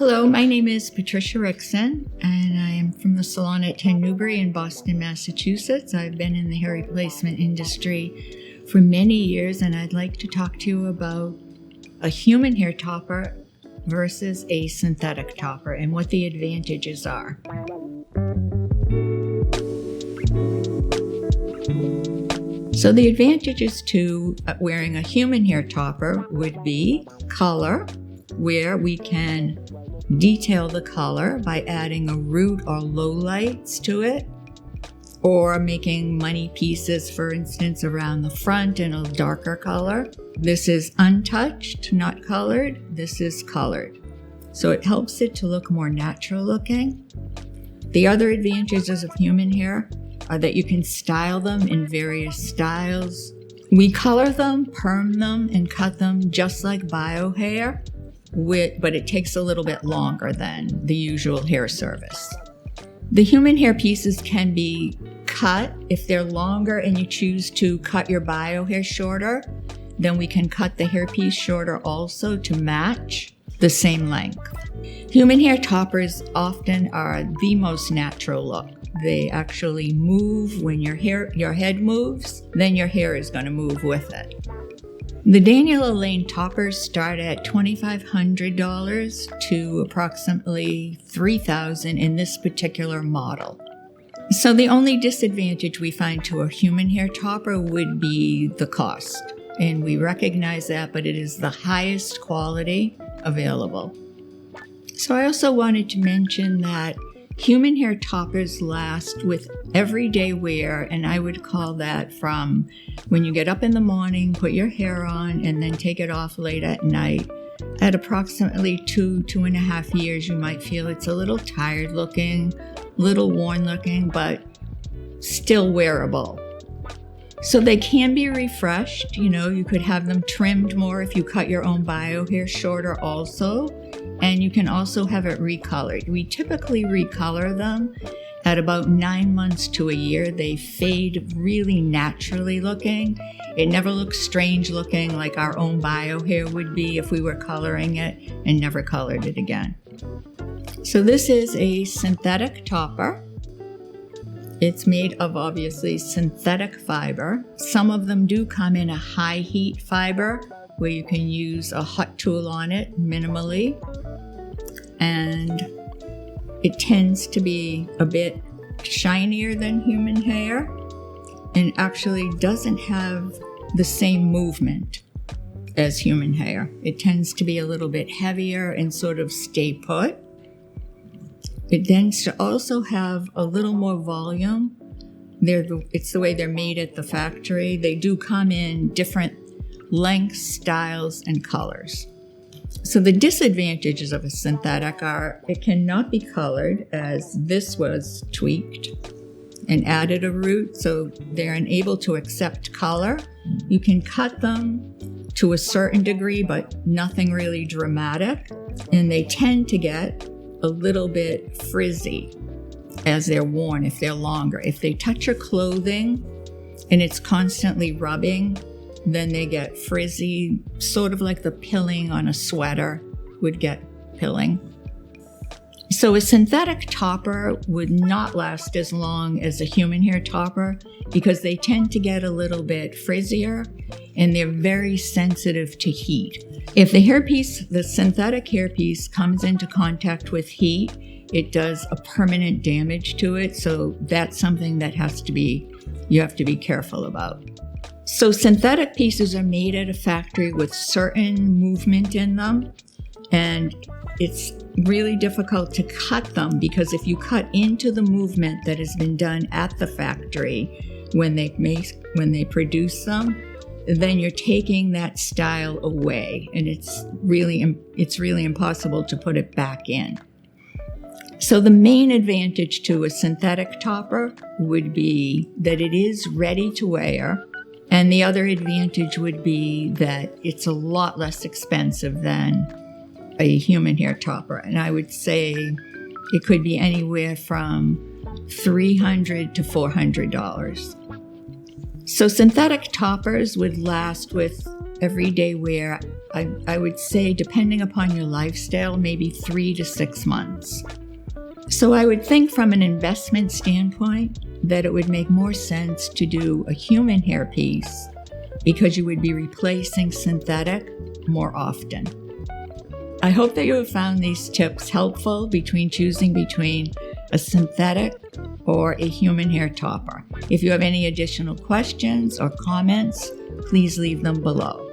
Hello, my name is Patricia Rickson, and I am from the salon at 10 Newbury in Boston, Massachusetts. I've been in the hair replacement industry for many years, and I'd like to talk to you about a human hair topper versus a synthetic topper and what the advantages are. So the advantages to wearing a human hair topper would be color, where we can detail the color by adding a root or lowlights to it, or making money pieces, for instance, around the front in a darker color. This is untouched, not colored. This is colored. So it helps it to look more natural looking. The other advantages of human hair are that you can style them in various styles. We color them, perm them, and cut them just like bio hair, but it takes a little bit longer than the usual hair service. The human hair pieces can be cut. If they're longer and you choose to cut your bio hair shorter, then we can cut the hairpiece shorter also to match the same length. Human hair toppers often are the most natural look. They actually move when your head moves, then your hair is going to move with it. The Daniel Alain toppers start at $2,500 to approximately $3,000 in this particular model. So the only disadvantage we find to a human hair topper would be the cost. And we recognize that, but it is the highest quality available. So I also wanted to mention that human hair toppers last with everyday wear, and I would call that from when you get up in the morning, put your hair on, and then take it off late at night. At approximately 2.5 years, you might feel it's a little tired looking, little worn looking, but still wearable. So they can be refreshed. You could have them trimmed more if you cut your own bio hair shorter also. And you can also have it recolored. We typically recolor them at about 9 months to a year. They fade really naturally looking. It never looks strange looking like our own bio hair would be if we were coloring it and never colored it again. So this is a synthetic topper. It's made of obviously synthetic fiber. Some of them do come in a high heat fiber where you can use a hot tool on it minimally. And it tends to be a bit shinier than human hair and actually doesn't have the same movement as human hair. It tends to be a little bit heavier and sort of stay put. It tends to also have a little more volume. It's the way they're made at the factory. They do come in different lengths, styles, and colors. So the disadvantages of a synthetic are it cannot be colored, as this was tweaked and added a root, so they're unable to accept color. You can cut them to a certain degree, but nothing really dramatic, and they tend to get a little bit frizzy as they're worn if they're longer. If they touch your clothing and it's constantly rubbing, then they get frizzy, sort of like the pilling on a sweater would get pilling. So a synthetic topper would not last as long as a human hair topper because they tend to get a little bit frizzier and they're very sensitive to heat. If the synthetic hairpiece comes into contact with heat, it does a permanent damage to it. So that's something that you have to be careful about. So synthetic pieces are made at a factory with certain movement in them, and it's really difficult to cut them because if you cut into the movement that has been done at the factory when they produce them, then you're taking that style away, and it's really impossible to put it back in. So the main advantage to a synthetic topper would be that it is ready to wear. And the other advantage would be that it's a lot less expensive than a human hair topper. And I would say it could be anywhere from $300 to $400. So synthetic toppers would last with everyday wear, I would say, depending upon your lifestyle, maybe 3 to 6 months. So I would think from an investment standpoint that it would make more sense to do a human hair piece because you would be replacing synthetic more often. I hope that you have found these tips helpful choosing between a synthetic or a human hair topper. If you have any additional questions or comments, please leave them below.